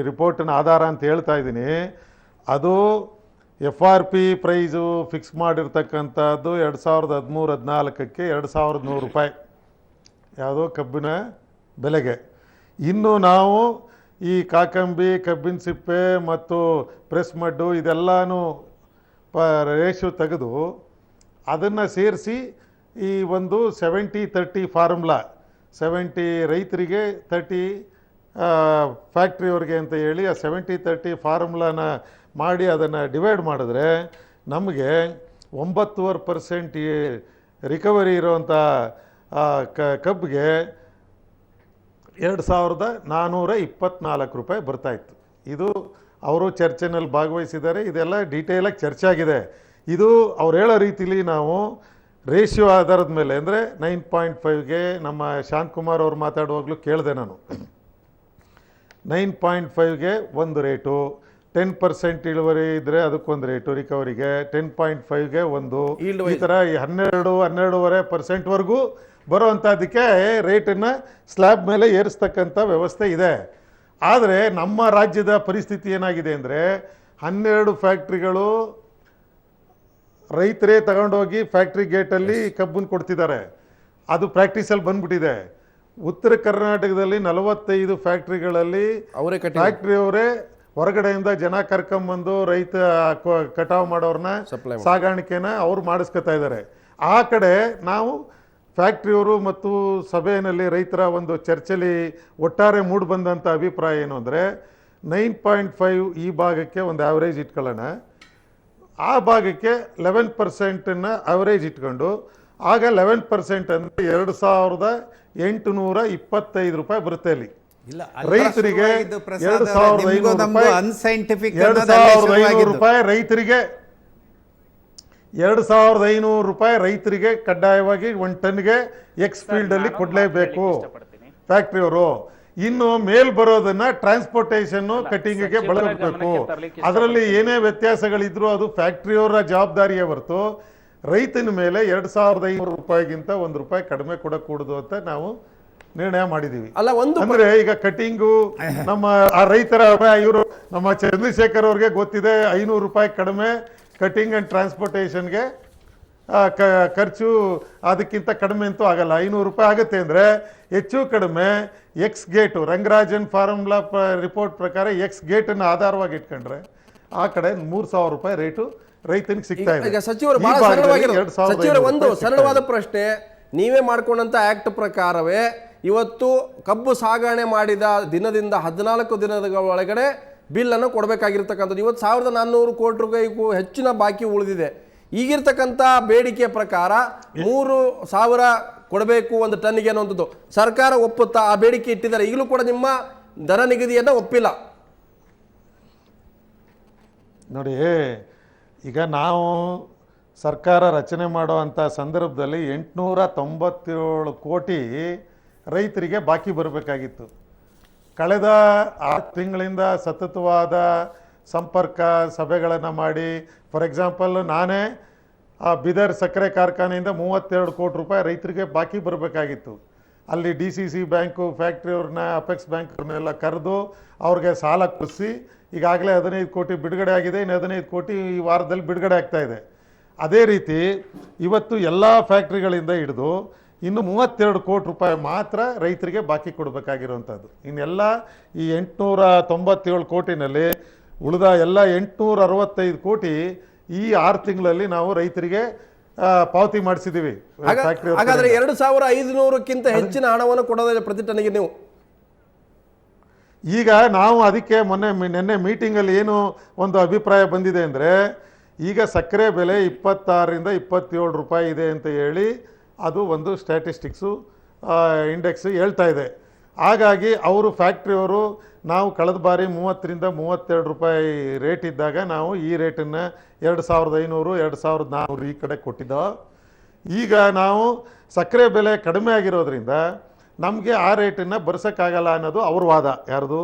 [SPEAKER 2] ರಿಪೋರ್ಟಿನ ಆಧಾರ ಅಂತ ಹೇಳ್ತಾ ಇದ್ದೀನಿ, ಅದು FRP ಪ್ರೈಸು ಫಿಕ್ಸ್ ಮಾಡಿರ್ತಕ್ಕಂಥದ್ದು 2013-14ಕ್ಕೆ 2100 ರೂಪಾಯಿ ಯಾವುದೋ ಕಬ್ಬಿನ ಬೆಲೆಗೆ. ಇನ್ನು ನಾವು ಈ ಕಾಕಂಬಿ, ಕಬ್ಬಿನ ಸಿಪ್ಪೆ ಮತ್ತು ಪ್ರೆಸ್ ಮಡ್ಡು ಇದೆಲ್ಲನೂ ರೇಷು ತೆಗೆದು ಅದನ್ನು ಸೇರಿಸಿ ಈ ಒಂದು 70-30 ಫಾರ್ಮುಲಾ, 70 ರೈತರಿಗೆ 30 ಫ್ಯಾಕ್ಟ್ರಿಯವ್ರಿಗೆ ಅಂತ ಹೇಳಿ ಆ 70-30 ಫಾರ್ಮುಲಾನ ಮಾಡಿ ಅದನ್ನು ಡಿವೈಡ್ ಮಾಡಿದ್ರೆ ನಮಗೆ 9.5% ರಿಕವರಿ ಇರೋವಂಥ ಕಬ್ಬಿಗೆ 2424 ರೂಪಾಯಿ ಬರ್ತಾಯಿತ್ತು. ಇದು ಅವರು ಚರ್ಚೆನಲ್ಲಿ ಭಾಗವಹಿಸಿದ್ದಾರೆ. ಇದೆಲ್ಲ ಡೀಟೇಲಾಗಿ ಚರ್ಚೆ ಆಗಿದೆ. ಇದು ಅವ್ರು ಹೇಳೋ ರೀತಿಲಿ ನಾವು ರೇಷಿಯೋ ಆಧಾರದ ಮೇಲೆ ಅಂದರೆ 9.5ಗೆ ನಮ್ಮ ಶಾಂತಕುಮಾರ್ ಅವ್ರು ಮಾತಾಡುವಾಗಲೂ ಕೇಳಿದೆ ನಾನು, 9.5ಗೆ ಒಂದು ರೇಟು, 10% ಇಳುವರಿ ಇದ್ದರೆ ಅದಕ್ಕೊಂದು ರೇಟು ರಿಕವರಿಗೆ, 10.5ಗೆ ಒಂದು, ಈ ಥರ 12-12.5%ವರೆಗೂ ಬರೋವಂಥದ್ದಕ್ಕೆ ರೇಟನ್ನು ಸ್ಲ್ಯಾಬ್ ಮೇಲೆ ಏರಿಸ್ತಕ್ಕಂಥ ವ್ಯವಸ್ಥೆ ಇದೆ. ಆದರೆ ನಮ್ಮ ರಾಜ್ಯದ ಪರಿಸ್ಥಿತಿ ಏನಾಗಿದೆ ಅಂದರೆ 12 ಫ್ಯಾಕ್ಟ್ರಿಗಳು ರೈತರೇ ತಗೊಂಡೋಗಿ ಫ್ಯಾಕ್ಟ್ರಿ ಗೇಟಲ್ಲಿ ಕಬ್ಬನ್ನು ಕೊಡ್ತಿದ್ದಾರೆ. ಅದು ಪ್ರಾಕ್ಟೀಸಲ್ಲಿ ಬಂದ್ಬಿಟ್ಟಿದೆ. ಉತ್ತರ ಕರ್ನಾಟಕದಲ್ಲಿ 45 ಫ್ಯಾಕ್ಟ್ರಿಗಳಲ್ಲಿ ಫ್ಯಾಕ್ಟ್ರಿಯವರೇ ಹೊರಗಡೆಯಿಂದ ಜನ ಕರ್ಕೊಂಬಂದು ರೈತ ಕಟಾವು ಮಾಡೋರನ್ನ ಸಾಗಾಣಿಕೆನ ಅವ್ರು ಮಾಡಿಸ್ಕೊತಾ ಇದ್ದಾರೆ. ಆ ಕಡೆ ನಾವು ಫ್ಯಾಕ್ಟ್ರಿಯವರು ಮತ್ತು ಸಭೆಯಲ್ಲಿ ರೈತರ ಒಂದು ಚರ್ಚೆಲಿ ಒಟ್ಟಾರೆ ಮೂಡಿ ಬಂದಂಥ ಅಭಿಪ್ರಾಯ ಏನು ಅಂದರೆ 9.5 ಈ ಭಾಗಕ್ಕೆ ಒಂದು ಆವ್ರೇಜ್ ಇಟ್ಕೊಳ್ಳೋಣ, ಆ ಭಾಗಕ್ಕೆ 11% ಅವರೇಜ್ ಇಟ್ಕೊಂಡು ಆಗ 11% ಅಂದರೆ 2825 ರೂಪಾಯಿ ಬರುತ್ತೆ. ಅಲ್ಲಿ ರೈತರಿಗೆ 2500 ರೂಪಾಯಿ ರೈತರಿಗೆ 2500 ರೂಪಾಯಿ ರೈತರಿಗೆ ಕಡ್ಡಾಯವಾಗಿ 1 ಟನ್ಗೆ ಎಕ್ಸ್ ಫೀಲ್ಡ್ ಅಲ್ಲಿ ಕೊಡಲೇಬೇಕು ಫ್ಯಾಕ್ಟ್ರಿಯವರು. ಇನ್ನು ಮೇಲ್ ಬರೋದನ್ನ ಟ್ರಾನ್ಸ್ಪೋರ್ಟೇಷನ್ ಕಟಿಂಗ್ಗೆ ಬಳಸಬೇಕು. ಅದರಲ್ಲಿ ಏನೇ ವ್ಯತ್ಯಾಸಗಳಿದ್ರು ಅದು ಫ್ಯಾಕ್ಟ್ರಿಯವರ ಜವಾಬ್ದಾರಿಯೇ ಹೊರತು ರೈತನ ಮೇಲೆ 2500 ರೂಪಾಯಿಗಿಂತ 1 ರೂಪಾಯಿ ಕಡಿಮೆ ಕೊಡಕೂಡದು ಅಂತ ನಾವು ನಿರ್ಣಯ ಮಾಡಿದೀವಿ. ಅಂದ್ರೆ ಈಗ ಕಟಿಂಗು ನಮ್ಮ ಆ ರೈತರ ಇವರು ನಮ್ಮ ಚಂದ್ರಶೇಖರ್ ಅವ್ರಿಗೆ ಗೊತ್ತಿದೆ 500 ರೂಪಾಯಿ ಕಡಿಮೆ ಕಟಿಂಗ್ ಅಂಡ್ ಟ್ರಾನ್ಸ್ಪೋರ್ಟೇಷನ್ಗೆ ಖರ್ಚು ಅದಕ್ಕಿಂತ ಕಡಿಮೆ ಅಂತೂ ಆಗಲ್ಲ. 500 ರೂಪಾಯಿ ಆಗುತ್ತೆ ಅಂದರೆ ಹೆಚ್ಚು ಕಡಿಮೆ X gate Rangarajan formula report ಪ್ರಕಾರ ಎಕ್ಸ್ ಗೇಟನ್ನು ಆಧಾರವಾಗಿ ಇಟ್ಕೊಂಡ್ರೆ ಆ ಕಡೆ 3000 ರೂಪಾಯಿ ರೇಟು ರೈತನಿಗೆ ಸಿಗ್ತಾ ಇದೆ.
[SPEAKER 1] ಸಚಿವರು ಒಂದು ಸರಳವಾದ ಪ್ರಶ್ನೆ, ನೀವೇ ಮಾಡ್ಕೊಂಡಂತ ಆಕ್ಟ್ ಪ್ರಕಾರವೇ ಇವತ್ತು ಕಬ್ಬು ಸಾಗಣೆ ಮಾಡಿದ ದಿನದಿಂದ 14 ದಿನದ ಒಳಗಡೆ ಬಿಲ್ ಅನ್ನು ಕೊಡಬೇಕಾಗಿರ್ತಕ್ಕಂಥದ್ದು. ಇವತ್ತು 1400 ಕೋಟಿ ರೂಪಾಯಿಗೂ ಹೆಚ್ಚಿನ ಬಾಕಿ ಉಳಿದಿದೆ. ಈಗಿರ್ತಕ್ಕಂಥ ಬೇಡಿಕೆಯ ಪ್ರಕಾರ 3000 ಕೊಡಬೇಕು ಒಂದು ಟನ್ನಿಗೆ ಅನ್ನುವಂಥದ್ದು ಸರ್ಕಾರ ಒಪ್ಪುತ್ತಾ? ಆ ಬೇಡಿಕೆ ಇಟ್ಟಿದ್ದಾರೆ. ಈಗಲೂ ಕೂಡ ನಿಮ್ಮ ದರ ನಿಗದಿಯನ್ನು ಒಪ್ಪಿಲ್ಲ.
[SPEAKER 2] ನೋಡಿ, ಈಗ ನಾವು ಸರ್ಕಾರ ರಚನೆ ಮಾಡುವಂಥ ಸಂದರ್ಭದಲ್ಲಿ 897 ಕೋಟಿ ರೈತರಿಗೆ ಬಾಕಿ ಬರಬೇಕಾಗಿತ್ತು. ಕಳೆದ 6 ತಿಂಗಳಿಂದ ಸತತವಾದ ಸಂಪರ್ಕ ಸಭೆಗಳನ್ನು ಮಾಡಿ, ಫಾರ್ ಎಕ್ಸಾಂಪಲ್ ನಾನೇ ಬೀದರ್ ಸಕ್ಕರೆ ಕಾರ್ಖಾನೆಯಿಂದ 32 ಕೋಟಿ ರೂಪಾಯಿ ರೈತರಿಗೆ ಬಾಕಿ ಬರಬೇಕಾಗಿತ್ತು. ಅಲ್ಲಿ DCC ಬ್ಯಾಂಕು ಫ್ಯಾಕ್ಟ್ರಿಯವ್ರನ್ನ, ಅಪೆಕ್ಸ್ ಬ್ಯಾಂಕ್ ಅವ್ರನ್ನೆಲ್ಲ ಕರೆದು ಅವ್ರಿಗೆ ಸಾಲ ಕೊಡಿಸಿ ಈಗಾಗಲೇ 15 ಕೋಟಿ ಬಿಡುಗಡೆ ಆಗಿದೆ. ಇನ್ನು 15 ಕೋಟಿ ಈ ವಾರದಲ್ಲಿ ಬಿಡುಗಡೆ ಆಗ್ತಾ ಇದೆ. ಅದೇ ರೀತಿ ಇವತ್ತು ಎಲ್ಲ ಫ್ಯಾಕ್ಟ್ರಿಗಳಿಂದ ಹಿಡಿದು ಇನ್ನು 32 ಕೋಟಿ ರೂಪಾಯಿ ಮಾತ್ರ ರೈತರಿಗೆ ಬಾಕಿ ಕೊಡಬೇಕಾಗಿರುವಂಥದ್ದು. ಇನ್ನೆಲ್ಲ ಈ 897 ಕೋಟಿನಲ್ಲಿ ಉಳಿದ ಎಲ್ಲ 865 ಕೋಟಿ ಈ 6 ತಿಂಗಳಲ್ಲಿ ನಾವು ರೈತರಿಗೆ ಪಾವತಿ ಮಾಡಿಸಿದ್ದೀವಿ.
[SPEAKER 1] ಹಾಗಾದ್ರೆ 2500ಕ್ಕಿಂತ ಹೆಚ್ಚಿನ ಹಣವನ್ನು ಕೊಡೋದಿಲ್ಲ ಪ್ರತಿ ಟನ್ನಿಗೆ ನೀವು.
[SPEAKER 2] ಈಗ ನಾವು ಅದಕ್ಕೆ ನಿನ್ನೆ ಮೀಟಿಂಗಲ್ಲಿ ಏನು ಒಂದು ಅಭಿಪ್ರಾಯ ಬಂದಿದೆ ಅಂದರೆ, ಈಗ ಸಕ್ಕರೆ ಬೆಲೆ 26ರಿಂದ 27 ರೂಪಾಯಿ ಇದೆ ಅಂತ ಹೇಳಿ ಅದು ಒಂದು ಸ್ಟ್ಯಾಟಿಸ್ಟಿಕ್ಸು ಇಂಡೆಕ್ಸ್ ಹೇಳ್ತಾ ಇದೆ. ಹಾಗಾಗಿ ಅವರು ಫ್ಯಾಕ್ಟ್ರಿಯವರು ನಾವು ಕಳೆದ ಬಾರಿ 30ರಿಂದ 32 ರೂಪಾಯಿ ರೇಟ್ ಇದ್ದಾಗ ನಾವು ಈ ರೇಟನ್ನು 2500, 2400 ಈ ಕಡೆ ಕೊಟ್ಟಿದ್ದೋ. ಈಗ ನಾವು ಸಕ್ಕರೆ ಬೆಲೆ ಕಡಿಮೆ ಆಗಿರೋದ್ರಿಂದ ನಮಗೆ ಆ ರೇಟನ್ನು ಬರ್ಸೋಕ್ಕಾಗಲ್ಲ ಅನ್ನೋದು ಅವ್ರ ವಾದ. ಯಾರ್ದು?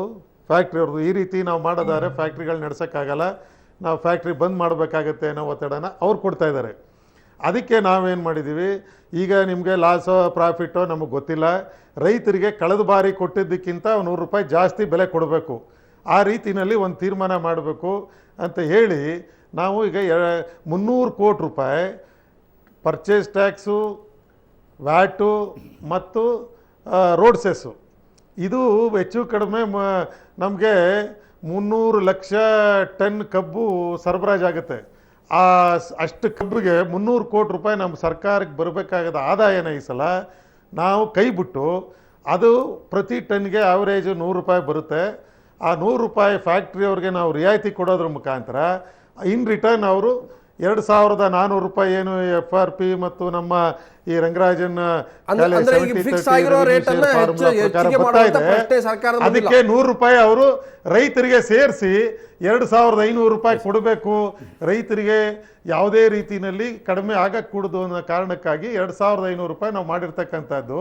[SPEAKER 2] ಫ್ಯಾಕ್ಟ್ರಿಯವ್ರದ್ದು. ಈ ರೀತಿ ನಾವು ಮಾಡೋದಾದ್ರೆ ಫ್ಯಾಕ್ಟ್ರಿಗಳು ನಡೆಸೋಕ್ಕಾಗಲ್ಲ, ನಾವು ಫ್ಯಾಕ್ಟ್ರಿ ಬಂದ್ ಮಾಡಬೇಕಾಗತ್ತೆ ಅನ್ನೋ ಒತ್ತಡನ ಅವ್ರು ಕೊಡ್ತಾ ಇದ್ದಾರೆ. ಅದಕ್ಕೆ ನಾವೇನು ಮಾಡಿದ್ದೀವಿ, ಈಗ ನಿಮಗೆ ಲಾಸೋ ಪ್ರಾಫಿಟೋ ನಮಗೆ ಗೊತ್ತಿಲ್ಲ, ರೈತರಿಗೆ ಕಳೆದ ಬಾರಿ ಕೊಟ್ಟಿದ್ದಕ್ಕಿಂತ 100 ರೂಪಾಯಿ ಜಾಸ್ತಿ ಬೆಲೆ ಕೊಡಬೇಕು, ಆ ರೀತಿಯಲ್ಲಿ ಒಂದು ತೀರ್ಮಾನ ಮಾಡಬೇಕು ಅಂತ ಹೇಳಿ ನಾವು ಈಗ 300 ಕೋಟಿ ರೂಪಾಯಿ ಪರ್ಚೇಸ್ ಟ್ಯಾಕ್ಸು, ವ್ಯಾಟು ಮತ್ತು ರೋಡ್ ಸೆಸ್ಸು, ಇದು ಹೆಚ್ಚು ಕಡಿಮೆ ನಮಗೆ 300 ಲಕ್ಷ ಟನ್ ಕಬ್ಬು ಸರಬರಾಜಾಗುತ್ತೆ. ಅಷ್ಟು ಕಬ್ಬಿಗೆ 300 ಕೋಟಿ ರೂಪಾಯಿ ನಮ್ಮ ಸರ್ಕಾರಕ್ಕೆ ಬರಬೇಕಾಗದ ಆದಾಯನ ಈ ಸಲ ನಾವು ಕೈ ಬಿಟ್ಟು, ಅದು ಪ್ರತಿ ಟನ್ಗೆ ಆವ್ರೇಜ್ 100 ರೂಪಾಯಿ ಬರುತ್ತೆ. ಆ 100 ರೂಪಾಯಿ ಫ್ಯಾಕ್ಟ್ರಿಯವ್ರಿಗೆ ನಾವು ರಿಯಾಯಿತಿ ಕೊಡೋದ್ರ ಮುಖಾಂತರ ಇನ್ ರಿಟರ್ನ್ ಅವರು 2400 ರೂಪಾಯಿ ಏನು FRP ಮತ್ತು ನಮ್ಮ ಈ ರಂಗರಾಜನ್ ಅದಕ್ಕೆ 100 ರೂಪಾಯಿ ಅವರು ರೈತರಿಗೆ ಸೇರಿಸಿ 2500 ರೂಪಾಯಿ ಕೊಡಬೇಕು. ರೈತರಿಗೆ ಯಾವುದೇ ರೀತಿಯಲ್ಲಿ ಕಡಿಮೆ ಆಗக்கூಡದು ಅನ್ನೋ ಕಾರಣಕ್ಕಾಗಿ 2500 ರೂಪಾಯಿ ನಾವು ಮಾಡಿರ್ತಕ್ಕಂಥದ್ದು.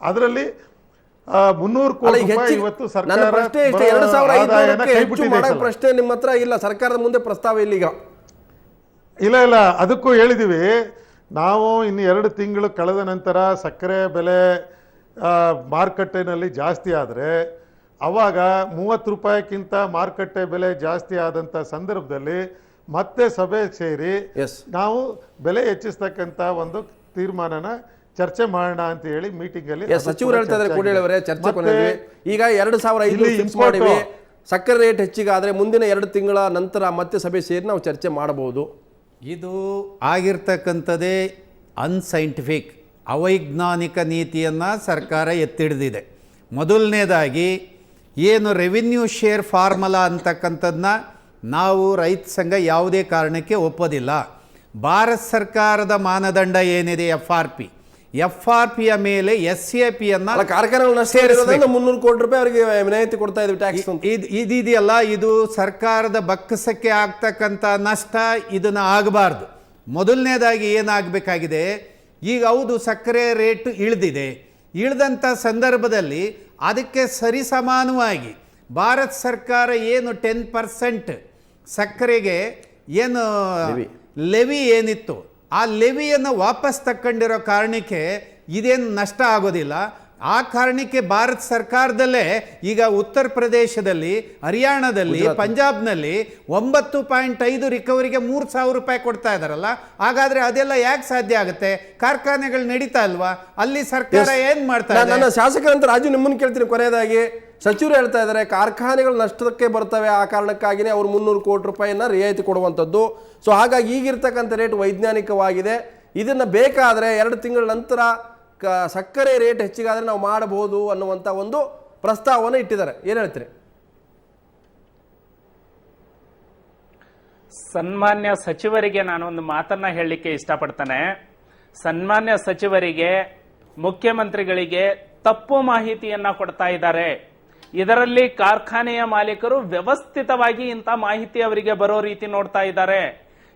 [SPEAKER 2] ಅದರಲ್ಲಿ 300 ಕೋಟಿ ರೂಪಾಯಿ ಇವತ್ತು ಸರ್ಕಾರ
[SPEAKER 1] ಪ್ರಶ್ನೆ ನಿಮ್ಮ ಹತ್ರ ಇಲ್ಲ, ಸರ್ಕಾರದ ಮುಂದೆ ಪ್ರಸ್ತಾವ ಇಲ್ಲ. ಈಗ
[SPEAKER 2] ಇಲ್ಲ ಅದಕ್ಕೂ ಹೇಳಿದ್ದೀವಿ ನಾವು. ಇನ್ನು 2 ತಿಂಗಳು ಕಳೆದ ನಂತರ ಸಕ್ಕರೆ ಬೆಲೆ ಮಾರುಕಟ್ಟೆನಲ್ಲಿ ಜಾಸ್ತಿ ಆದರೆ, ಅವಾಗ 30 ರೂಪಾಯಿಗಿಂತ ಮಾರುಕಟ್ಟೆ ಬೆಲೆ ಜಾಸ್ತಿ ಆದಂಥ ಸಂದರ್ಭದಲ್ಲಿ ಮತ್ತೆ ಸಭೆ ಸೇರಿ ನಾವು ಬೆಲೆ ಹೆಚ್ಚಿಸ್ತಕ್ಕಂಥ ಒಂದು ತೀರ್ಮಾನನ ಚರ್ಚೆ ಮಾಡೋಣ ಅಂತ ಹೇಳಿ ಮೀಟಿಂಗ್ ಅಲ್ಲಿ
[SPEAKER 1] ಸಚಿವರು ಹೇಳ್ತಾ ಇದ್ದಾರೆ. ಕೂಡಲೇ ಚರ್ಚೆ ಕೊನೆಯಲ್ಲಿ ಈಗ 2500 ಫಿಕ್ಸ್ ಮಾಡಿವಿ. ಸಕ್ಕರೆ ರೇಟ್ ಹೆಚ್ಚಿಗಾದ್ರೆ ಮುಂದಿನ 2 ತಿಂಗಳ ನಂತರ ಮತ್ತೆ ಸಭೆ ಸೇರಿ ನಾವು ಚರ್ಚೆ ಮಾಡಬಹುದು.
[SPEAKER 3] ಇದು ಆಗಿರ್ತಕ್ಕಂಥದ್ದೇ ಅನ್ಸೈಂಟಿಫಿಕ್, ಅವೈಜ್ಞಾನಿಕ ನೀತಿಯನ್ನು ಸರ್ಕಾರ ಎತ್ತಿಡಿದಿದೆ. ಮೊದಲನೇದಾಗಿ ಏನು ರೆವಿನ್ಯೂ ಶೇರ್ ಫಾರ್ಮುಲಾ ಅಂತಕ್ಕಂಥದ್ದನ್ನ ನಾವು ರೈತ ಸಂಘ ಯಾವುದೇ ಕಾರಣಕ್ಕೆ ಒಪ್ಪೋದಿಲ್ಲ. ಭಾರತ ಸರ್ಕಾರದ ಮಾನದಂಡ ಏನಿದೆ FRPಯ ಮೇಲೆ SAPಯನ್ನು
[SPEAKER 1] ಕಾರ್ಖಾನೆಗಳನ್ನ 300 ಕೋಟಿ ರೂಪಾಯಿ ಅವರಿಗೆ ವಿನಾಯಿತಿ ಕೊಡ್ತಾ ಇದ್ವಿ ಟ್ಯಾಕ್ಸ್.
[SPEAKER 3] ಇದೆಯಲ್ಲ, ಇದು ಸರ್ಕಾರದ ಬಕ್ಕಸಕ್ಕೆ ಆಗ್ತಕ್ಕಂಥ ನಷ್ಟ, ಇದನ್ನು ಆಗಬಾರ್ದು. ಮೊದಲನೇದಾಗಿ ಏನಾಗಬೇಕಾಗಿದೆ, ಈಗ ಹೌದು ಸಕ್ಕರೆ ರೇಟ್ ಇಳಿದಂಥ ಸಂದರ್ಭದಲ್ಲಿ ಅದಕ್ಕೆ ಸರಿಸಮಾನವಾಗಿ ಭಾರತ ಸರ್ಕಾರ ಏನು 10% ಸಕ್ಕರೆಗೆ ಏನು ಲೆವಿ ಏನಿತ್ತು ಆ ಲೆವಿಯನ್ನು ವಾಪಸ್ ತಕ್ಕೊಂಡಿರೋ ಕಾರಣಕ್ಕೆ ಇದೇನು ನಷ್ಟ ಆಗೋದಿಲ್ಲ. ಆ ಕಾರಣಕ್ಕೆ ಭಾರತ ಸರ್ಕಾರದಲ್ಲೇ ಈಗ ಉತ್ತರ ಪ್ರದೇಶದಲ್ಲಿ, ಹರಿಯಾಣದಲ್ಲಿ, ಪಂಜಾಬ್ನಲ್ಲಿ 9.5 ರಿಕವರಿಗೆ 3000 ರೂಪಾಯಿ ಕೊಡ್ತಾ ಇದ್ದಾರಲ್ಲ. ಹಾಗಾದ್ರೆ ಅದೆಲ್ಲ ಯಾಕೆ ಸಾಧ್ಯ ಆಗುತ್ತೆ? ಕಾರ್ಖಾನೆಗಳು ನಡೀತಾ ಅಲ್ವಾ? ಅಲ್ಲಿ ಸರ್ಕಾರ ಏನ್ ಮಾಡ್ತಾ ಇದೆ?
[SPEAKER 1] ನನ್ನ ಶಾಸಕರಂತ ರಾಜು ನಿಮ್ಮನ್ನು ಕೇಳ್ತೀನಿ. ಕೊನೆಯದಾಗಿ ಸಚಿವರು ಹೇಳ್ತಾ ಇದ್ದಾರೆ ಕಾರ್ಖಾನೆಗಳು ನಷ್ಟಕ್ಕೆ ಬರ್ತವೆ, ಆ ಕಾರಣಕ್ಕಾಗಿಯೇ ಅವರು 300 ಕೋಟಿ ರೂಪಾಯಿನ ರಿಯಾಯಿತಿ ಕೊಡುವಂಥದ್ದು. ಸೊ ಹಾಗಾಗಿ ಈಗಿರ್ತಕ್ಕಂಥ ರೇಟ್ ವೈಜ್ಞಾನಿಕವಾಗಿದೆ. ಇದನ್ನು ಬೇಕಾದರೆ 2 ತಿಂಗಳ ನಂತರ ಸಕ್ಕರೆ ರೇಟ್ ಹೆಚ್ಚಿಗಾದರೆ ನಾವು ಮಾಡಬಹುದು ಅನ್ನುವಂಥ ಒಂದು ಪ್ರಸ್ತಾವವನ್ನು ಇಟ್ಟಿದ್ದಾರೆ. ಏನು ಹೇಳ್ತೀರಿ?
[SPEAKER 4] ಸನ್ಮಾನ್ಯ ಸಚಿವರಿಗೆ ನಾನು ಒಂದು ಮಾತನ್ನ ಹೇಳಲಿಕ್ಕೆ ಇಷ್ಟಪಡ್ತೇನೆ. ಸನ್ಮಾನ್ಯ ಸಚಿವರಿಗೆ, ಮುಖ್ಯಮಂತ್ರಿಗಳಿಗೆ ತಪ್ಪು ಮಾಹಿತಿಯನ್ನ ಕೊಡ್ತಾ ಇದ್ದಾರೆ. ಇದರಲ್ಲಿ ಕಾರ್ಖಾನೆಯ ಮಾಲೀಕರು ವ್ಯವಸ್ಥಿತವಾಗಿ ಇಂಥ ಮಾಹಿತಿ ಅವರಿಗೆ ಬರೋ ರೀತಿ ನೋಡ್ತಾ ಇದ್ದಾರೆ.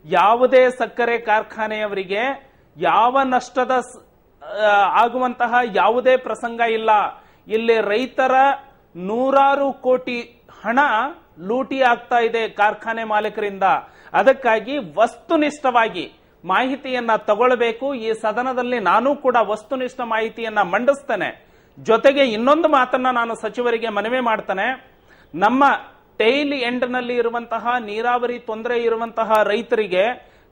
[SPEAKER 4] ಯಾವುದೇ ಸಕ್ಕರೆ ಕಾರ್ಖಾನೆಯವರಿಗೆ ಯಾವ ನಷ್ಟದ ಆಗುವಂತಹ ಯಾವುದೇ ಪ್ರಸಂಗ ಇಲ್ಲ. ಇಲ್ಲಿ ರೈತರ ನೂರಾರು ಕೋಟಿ ಹಣ ಲೂಟಿ ಆಗ್ತಾ ಇದೆ ಕಾರ್ಖಾನೆ ಮಾಲೀಕರಿಂದ. ಅದಕ್ಕಾಗಿ ವಸ್ತುನಿಷ್ಠವಾಗಿ ಮಾಹಿತಿಯನ್ನ ತಗೊಳ್ಬೇಕು. ಈ ಸದನದಲ್ಲಿ ನಾನು ಕೂಡ ವಸ್ತುನಿಷ್ಠ ಮಾಹಿತಿಯನ್ನ ಮಂಡಿಸ್ತೇನೆ. ಜೊತೆಗೆ ಇನ್ನೊಂದು ಮಾತನ್ನ ನಾನು ಸಚಿವರಿಗೆ ಮನವಿ ಮಾಡ್ತೇನೆ. ನಮ್ಮ ಟೈಲ್ ಎಂಡ್ ನಲ್ಲಿ ಇರುವಂತಹ ನೀರಾವರಿ ತೊಂದರೆ ಇರುವಂತಹ ರೈತರಿಗೆ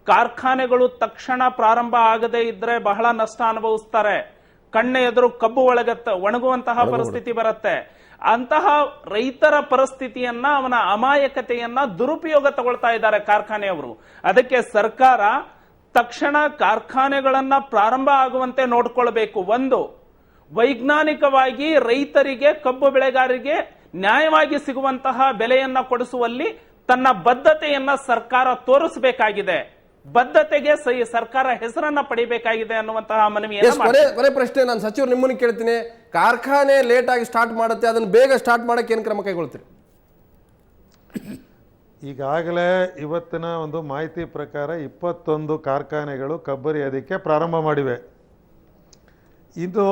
[SPEAKER 4] ಕಾರ್ಖಾನೆಗಳು ತಕ್ಷಣ ಪ್ರಾರಂಭ ಆಗದೇ ಇದ್ರೆ ಬಹಳ ನಷ್ಟ ಅನುಭವಿಸ್ತಾರೆ. ಕಣ್ಣ ಎದುರು ಕಬ್ಬು ಒಣಗುವಂತಹ ಪರಿಸ್ಥಿತಿ ಬರುತ್ತೆ. ಅಂತಹ ರೈತರ ಪರಿಸ್ಥಿತಿಯನ್ನ, ಅವನ ಅಮಾಯಕತೆಯನ್ನ ದುರುಪಯೋಗ ತಗೊಳ್ತಾ ಇದ್ದಾರೆ ಕಾರ್ಖಾನೆಯವರು. ಅದಕ್ಕೆ ಸರ್ಕಾರ ತಕ್ಷಣ ಕಾರ್ಖಾನೆಗಳನ್ನ ಪ್ರಾರಂಭ ಆಗುವಂತೆ ನೋಡ್ಕೊಳ್ಬೇಕು. ಒಂದು, ವೈಜ್ಞಾನಿಕವಾಗಿ ರೈತರಿಗೆ, ಕಬ್ಬು ಬೆಳೆಗಾರರಿಗೆ ನ್ಯಾಯವಾಗಿ ಸಿಗುವಂತಹ ಬೆಲೆಯನ್ನ ಕೊಡಿಸುವಲ್ಲಿ ತನ್ನ ಬದ್ಧತೆಯನ್ನ ಸರ್ಕಾರ ತೋರಿಸಬೇಕಾಗಿದೆ. ಬದ್ಧತೆಗೆ ಸರ್ಕಾರ ಹೆಸರನ್ನ ಪಡಿಬೇಕಾಗಿದೆ ಅನ್ನುವಂತಹ ಮನವಿಯನ್ನು
[SPEAKER 1] ಕೊನೆ ಪ್ರಶ್ನೆ ನಾನು ಸಚಿವರು ನಿಮ್ಮನ್ನು ಕೇಳ್ತೀನಿ. ಕಾರ್ಖಾನೆ ಲೇಟ್ ಆಗಿ ಸ್ಟಾರ್ಟ್ ಮಾಡುತ್ತೆ, ಅದನ್ನು ಬೇಗ ಸ್ಟಾರ್ಟ್ ಮಾಡಕ್ಕೆ ಏನು ಕ್ರಮ ಕೈಗೊಳ್ತೀರಿ?
[SPEAKER 2] ಈಗಾಗಲೇ ಇವತ್ತಿನ ಒಂದು ಮಾಹಿತಿ ಪ್ರಕಾರ 21 ಕಾರ್ಖಾನೆಗಳು ಕಬ್ಬರಿಯೋದಕ್ಕೆ ಪ್ರಾರಂಭ ಮಾಡಿವೆ. ಇದು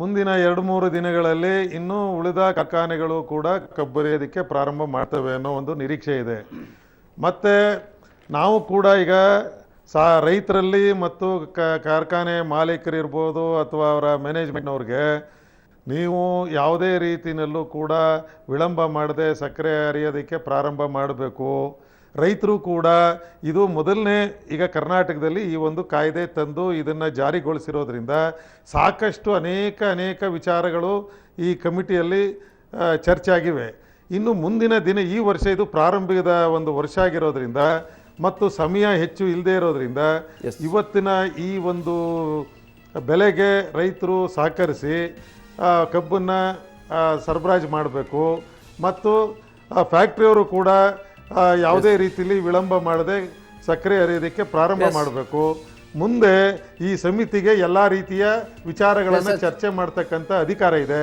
[SPEAKER 2] ಮುಂದಿನ 2-3 ದಿನಗಳಲ್ಲಿ ಇನ್ನೂ ಉಳಿದ ಕಾರ್ಖಾನೆಗಳು ಕೂಡ ಕಬ್ಬರಿಯೋದಕ್ಕೆ ಪ್ರಾರಂಭ ಮಾಡ್ತವೆ ಅನ್ನೋ ಒಂದು ನಿರೀಕ್ಷೆ ಇದೆ. ಮತ್ತು ನಾವು ಕೂಡ ಈಗ ರೈತರಲ್ಲಿ ಮತ್ತು ಕಾರ್ಖಾನೆ ಮಾಲೀಕರಿರ್ಬೋದು ಅಥವಾ ಅವರ ಮ್ಯಾನೇಜ್ಮೆಂಟ್ನವ್ರಿಗೆ ನೀವು ಯಾವುದೇ ರೀತಿಯಲ್ಲೂ ಕೂಡ ವಿಳಂಬ ಮಾಡದೆ ಸಕ್ಕರೆ ಅರಿಯೋದಕ್ಕೆ ಪ್ರಾರಂಭ ಮಾಡಬೇಕು. ರೈತರು ಕೂಡ ಇದು ಮೊದಲನೇ ಈಗ ಕರ್ನಾಟಕದಲ್ಲಿ ಈ ಒಂದು ಕಾಯ್ದೆ ತಂದು ಇದನ್ನು ಜಾರಿಗೊಳಿಸಿರೋದ್ರಿಂದ ಸಾಕಷ್ಟು ಅನೇಕ ವಿಚಾರಗಳು ಈ ಕಮಿಟಿಯಲ್ಲಿ ಚರ್ಚೆ ಆಗಿವೆ. ಇನ್ನು ಮುಂದಿನ ದಿನ, ಈ ವರ್ಷ ಇದು ಪ್ರಾರಂಭದ ಒಂದು ವರ್ಷ ಆಗಿರೋದ್ರಿಂದ ಮತ್ತು ಸಮಯ ಹೆಚ್ಚು ಇಲ್ಲದೆ ಇರೋದ್ರಿಂದ ಇವತ್ತಿನ ಈ ಒಂದು ಬೆಲೆಗೆ ರೈತರು ಸಹಕರಿಸಿ ಕಬ್ಬನ್ನು ಸರಬರಾಜು ಮಾಡಬೇಕು. ಮತ್ತು ಫ್ಯಾಕ್ಟ್ರಿಯವರು ಕೂಡ ಯಾವುದೇ ರೀತಿಯಲ್ಲಿ ವಿಳಂಬ ಮಾಡದೆ ಸಕ್ಕರೆ ಅರಿಯೋದಕ್ಕೆ ಪ್ರಾರಂಭ ಮಾಡಬೇಕು. ಮುಂದೆ ಈ ಸಮಿತಿಗೆ ಎಲ್ಲಾ ರೀತಿಯ ವಿಚಾರಗಳನ್ನು ಚರ್ಚೆ ಮಾಡ್ತಕ್ಕಂಥ ಅಧಿಕಾರ ಇದೆ.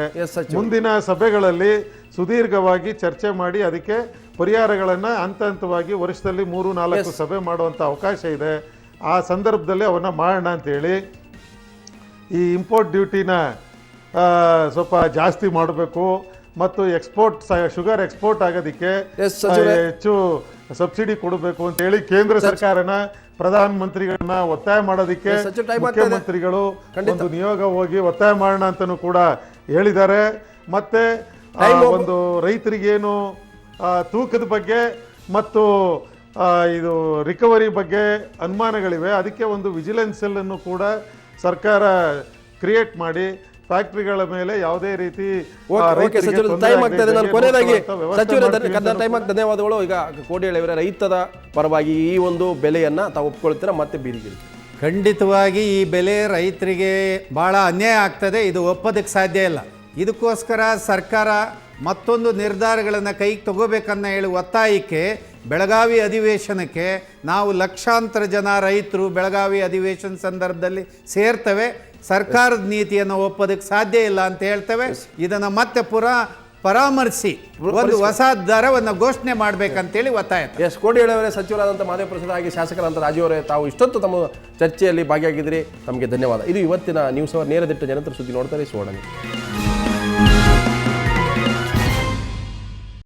[SPEAKER 2] ಮುಂದಿನ ಸಭೆಗಳಲ್ಲಿ ಸುದೀರ್ಘವಾಗಿ ಚರ್ಚೆ ಮಾಡಿ ಅದಕ್ಕೆ ಪರಿಹಾರಗಳನ್ನು ಹಂತವಾಗಿ ವರ್ಷದಲ್ಲಿ 3-4 ಸಭೆ ಮಾಡುವಂಥ ಅವಕಾಶ ಇದೆ. ಆ ಸಂದರ್ಭದಲ್ಲಿ ಅವನ್ನ ಮಾಡೋಣ ಅಂತೇಳಿ ಈ ಇಂಪೋರ್ಟ್ ಡ್ಯೂಟಿನ ಸ್ವಲ್ಪ ಜಾಸ್ತಿ ಮಾಡಬೇಕು ಮತ್ತು ಶುಗರ್ ಎಕ್ಸ್ಪೋರ್ಟ್ ಆಗೋದಕ್ಕೆ ಹೆಚ್ಚು ಸಬ್ಸಿಡಿ ಕೊಡಬೇಕು ಅಂತ ಹೇಳಿ ಕೇಂದ್ರ ಸರ್ಕಾರನ, ಪ್ರಧಾನ ಮಂತ್ರಿಗಳನ್ನ ಒತ್ತಾಯ ಮಾಡೋದಕ್ಕೆ ಮುಖ್ಯಮಂತ್ರಿಗಳು ಒಂದು ನಿಯೋಗ ಹೋಗಿ ಒತ್ತಾಯ ಮಾಡೋಣ ಅಂತನೂ ಕೂಡ ಹೇಳಿದ್ದಾರೆ. ಮತ್ತೆ ಒಂದು ರೈತರಿಗೇನು ತೂಕದ ಬಗ್ಗೆ ಮತ್ತು ಇದು ರಿಕವರಿ ಬಗ್ಗೆ ಅನುಮಾನಗಳಿವೆ, ಅದಕ್ಕೆ ಒಂದು ವಿಜಿಲೆನ್ಸ್ ಸೆಲ್ ಅನ್ನು ಕೂಡ ಸರ್ಕಾರ ಕ್ರಿಯೇಟ್ ಮಾಡಿ ಫ್ಯಾಕ್ಟರಿಗಳ ಮೇಲೆ ಯಾವುದೇ ರೀತಿ
[SPEAKER 1] ಧನ್ಯವಾದಗಳು. ಈಗ ಕೋಡಿಹಳ್ಳಿ ರೈತರ ಪರವಾಗಿ ಈ ಒಂದು ಬೆಲೆಯನ್ನ ತಾವು ಒಪ್ಕೊಳ್ತೀರಾ ಮತ್ತೆ ಬೀದಿಗಿಳಿ?
[SPEAKER 3] ಖಂಡಿತವಾಗಿ ಈ ಬೆಲೆ ರೈತರಿಗೆ ಭಾಳ ಅನ್ಯಾಯ ಆಗ್ತದೆ, ಇದು ಒಪ್ಪೋದಕ್ಕೆ ಸಾಧ್ಯ ಇಲ್ಲ. ಇದಕ್ಕೋಸ್ಕರ ಸರ್ಕಾರ ಮತ್ತೊಂದು ನಿರ್ಧಾರಗಳನ್ನು ಕೈಗೆ ತಗೋಬೇಕನ್ನ ಹೇಳಿ ಒತ್ತಾಯಕ್ಕೆ ಬೆಳಗಾವಿ ಅಧಿವೇಶನಕ್ಕೆ ನಾವು ಲಕ್ಷಾಂತರ ಜನ ರೈತರು ಬೆಳಗಾವಿ ಅಧಿವೇಶನ ಸಂದರ್ಭದಲ್ಲಿ ಸೇರ್ತೇವೆ. ಸರ್ಕಾರದ ನೀತಿಯನ್ನು ಒಪ್ಪೋದಕ್ಕೆ ಸಾಧ್ಯ ಇಲ್ಲ ಅಂತ ಹೇಳ್ತೇವೆ. ಇದನ್ನು ಮತ್ತೆ ಪರಾಮರ್ಶಿ ಒಂದು ಹೊಸ ದರವನ್ನು ಘೋಷಣೆ ಮಾಡಬೇಕಂತೇಳಿ ಒತ್ತಾಯ.
[SPEAKER 1] ಕೋಡಿಹಳ್ಳಿ ಅವರೇ, ಸಚಿವರಾದಂಥ ಮಾದೇವ ಪ್ರಸಾದ್ ಆಗಿ ಶಾಸಕರಾದಂಥ ರಾಜೀವ್ ಅವರೇ, ತಾವು ಇಷ್ಟೊತ್ತು ತಮ್ಮ ಚರ್ಚೆಯಲ್ಲಿ ಭಾಗಿಯಾಗಿದ್ದೀರಿ, ತಮಗೆ ಧನ್ಯವಾದ. ಇದು ಇವತ್ತಿನ ನ್ಯೂಸ್ ಅವರ್ ನೇರ ದಿಟ್ಟ ಜನತರ ಸುದ್ದಿ. ನೋಡ್ತಾರೆ ಸುವರ್ಣ.